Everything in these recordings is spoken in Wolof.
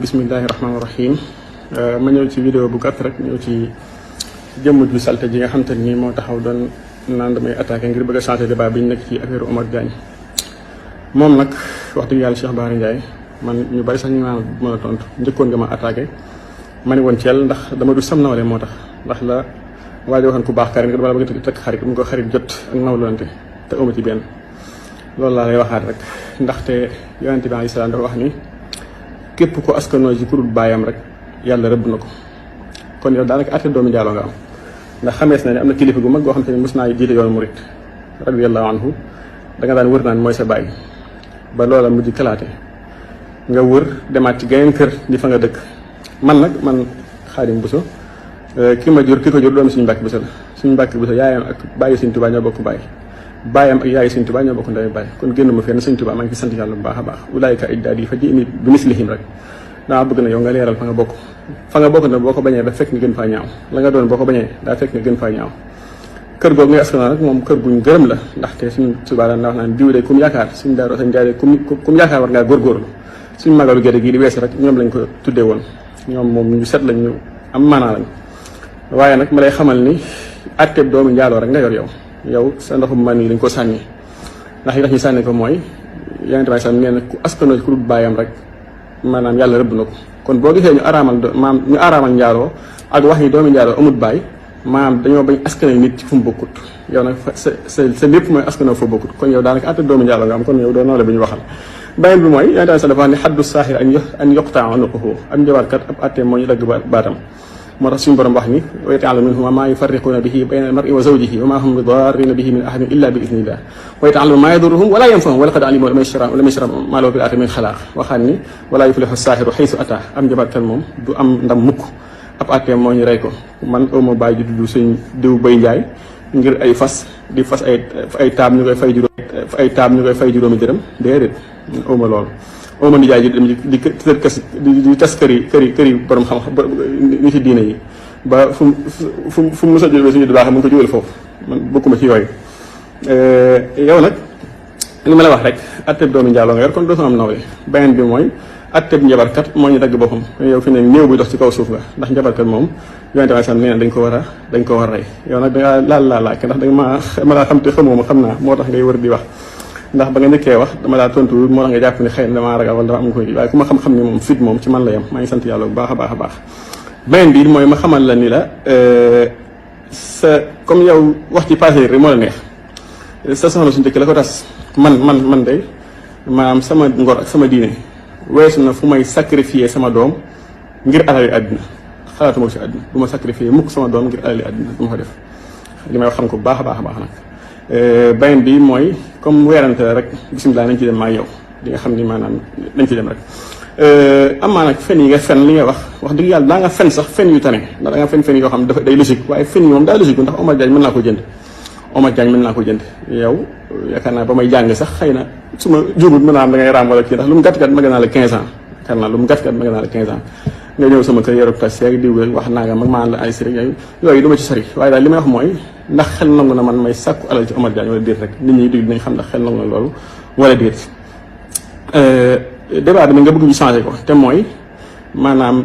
Bismillahirrahmanirrahim. Ma ñëw ci vidéo bu gàtt rek ñëw ci jëmm ju salte ji nga xam te ni moo taxaw doon naan damay attaqué ngir bëgg a changer débat bi ñu nekk ci affaire Omar Diagne. moom nag wax dëgg yàlla Cheikh Bara Ndiaye man ñu bari sax ñu naan mën a tontu njëkkoon nga ma attaqué ma ne woon Thiel ndax dama du sam nawle moo tax ndax la waa ji waxoon ku baax karim nga dama la bëgg a tëkk xarit mu ko xarit jot ak nawlante te amu ci benn loolu laa lay waxaat rek ndaxte yonent bi alayhi salaam dafa wax ni képp ko askanoo ji ku dul baayam rek yàlla rëbb na ko kon yow daanaka àtte doomu njaaloo nga am ndax xamees na ne am na kilifa gu mag goo xam te ne mos naa jiite yoonu murit radiyallahu anhu da nga daan wër naan mooy sa baay ba loola mujj kalaate nga wër demaat ci geneen kër di fa nga dëkk man Xaadim Buso ki ma jur ki ko jur doomu suñu Mbàkke Buso la suñu Mbàkke Buso yaayam ak bàyyi Sëñ Tuubaa ñoo bokk baay baayam ak yaayi Sëñ Tuubaa ñoo bokk ndey baay kon génn ma fenn Sëñ Tuubaa maa ngi ci sant yàlla bu baax a baax ulaayika ajdaadi fa ji'ni bi mislihim rek daa bëgg na yow nga leeral fa nga bokk na boo ko bañee da fekk nga gën faa ñaaw la nga doon boo ko bañee daa fekk nga gën faa ñaaw kër googu ngay askanoo nag moom kër guñ gërëm la ndaxte suñu Tuubaa daan wax naan diw de kum yaakaar suñu daaroo sañ jaay kum yaakaar war ngaa góorgóorlu suñu magalu gerte gii di weesu rek ñoom lañ ko tuddee woon ñoom moom ñu set lañ ñu am maanaa lañ waaye nag ma lay xamal ni atteeb doomu njaaloo rek nga yor yow sa ndoxum man yi dañ ko sànni ndax yi tax ñu sànni ko mooy yonent bi sax nee na ku askanoo ku dul baayam rek maanaam yàlla rëbb na ko kon boo gisee ñu araamal njaaloo ak wax ni doomu njaaloo amut baay maanaam dañoo bañ askanal nit ci fu mu bokkut yow nag sa lépp mooy askanoo fa bokkut kon yow daanaka atteeb doomu njaaloo nga am kon yow doo noole bi ñu waxal beneen bi mooy yonent bi sax dafa wax ni xaddu saaxir an yuqtaa unuquhu am njabarkat ab attee moo ñu dagg baatam moo tax suñu borom wax ni wa yata'allamu minhum maa yufarriquuna bihi bayna al-mar'i wa zawjihi wa maa hum bidarriina bihi min ahadin illa bi idnillah wa yata'allamu maa yadurruhum wa laa yanfa'uhum wa laqad alimu liman ishtarahu maa lahu fil aaxirati min xalaaq waxaat ni wa laa yuflihu saaxiru xaysu ataa am njabarkat moom du am ndam mukk ab attee moo ñu rey ko man awma bàyyi ju dudd suñ diw bay njaay ngir ay fas di fas ay taab ñu koy fay juróomi dërëm déedéet awma loolu awma nijaay ji dem di tas këri borom xam-xam ni ci diine yi ba fu mu mos a jógee suñu du baax mu ngi ko jógal foofu man bokkuma ci yooyu yow nag li ma la wax rek atteb doomu njaaloo nga yor kon doo am nawle beneen bi mooy atteb njabarkat moo ñu dagg boppam yow fi ne néew buy dox ci kaw suuf nga ndax njabarkat moom yonente bi sam nee na dañ ko war a rey yow nag dangaa laalaake ndax danga ma laa xam te xamoo ma xam naa moo tax ngay wër di wax ndax ba nga njëkkee wax dama laa tontu moo tax nga jàpp ne xëy na damaa ragal wala dafa am ko waaye ku ma xam-xam ni moom fit moom ci man la yem maa ngi sant yàlla bu baax a baax beneen bi mooy ma xamal la ni la sa comme yow wax ci passé rek moo la neex sa soxna suñu dëkk la ko tas man de maanaam sama ngor ak sama diine weesu na fu may sacrifier sama doom ngir alali àddina xalaatuma ko ci àddina du ma sacrifier mukk sama doom ngir alali àddina du ma ko def li may wax xam ko bu baax a baax nag beneen bi mooy comme weerante la rek bisimilah nañ ci dem maa yow di nga xam ni maanaam nañ ci dem rek amaa nag fen yi nga fen li nga wax dëgg yàlla daa nga fen sax fen yu tane ndax da nga fen yoo xam ne dafa day logique waaye fen yi moom daa logique ndax Omar Diagne mën naa ko jënd yow yaakaar naa ba may jàng sax xëy na su ma jubut mën naa am da ngay raam wala kii ndax lu mu gàtt-gàtt ma gën naa la 15 ans yaakaar naa lu mu gàtt-gàtt ma gën naa la 15 ans nga ñëw sama kër yorog tas yeeg diw wax naa nga mag maan la ay sëriñ yooyu du ma ci sori waaye daal li may wax mooy ndax xel nangu na man may sàkku alal ci Omar Diagne wala déet rek nit ñi dégg dinañ xam ndax xel nangu na loolu wala déet débat bi nga bëgg ñu changé ko te mooy maanaam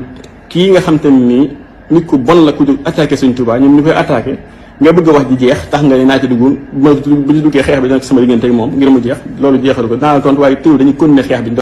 kii nga xam te nii nit ku bon la ku jóg attaqué Sëñ Tuubaa ñun ñu koy attaqué nga bëgg a wax ji jeex tax nga ne naa ci dugg bu ci duggee xeex bi dina sama diggante ak moom ngir mu jeex loolu jeexal ko naa la tontu waaye teew dañuy continuer xeex bi